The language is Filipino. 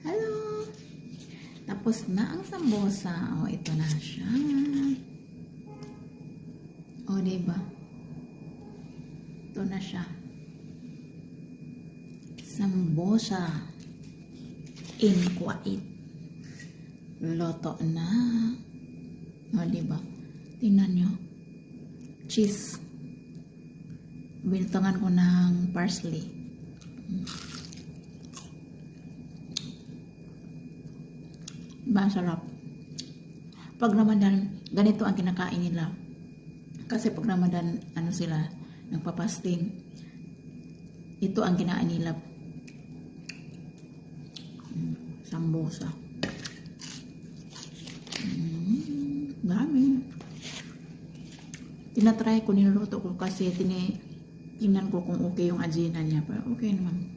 Hello! Tapos na ang sambosa. O, ito na siya. O, diba? Ito na siya. Sambosa. In Kuwait. Loto na. O, diba? Tingnan nyo. Cheese. Binutangan ko ng parsley. Masarap. Pag Ramadan, ganito ang kinakain nila. Kasi pag Ramadan, ano sila, nagpapasting. Ito ang kinain nila. Sambosa. Dami. Tinatry ko, niluluto ko kasi tingnan ko kung okay yung ajina niya. Pero okay naman.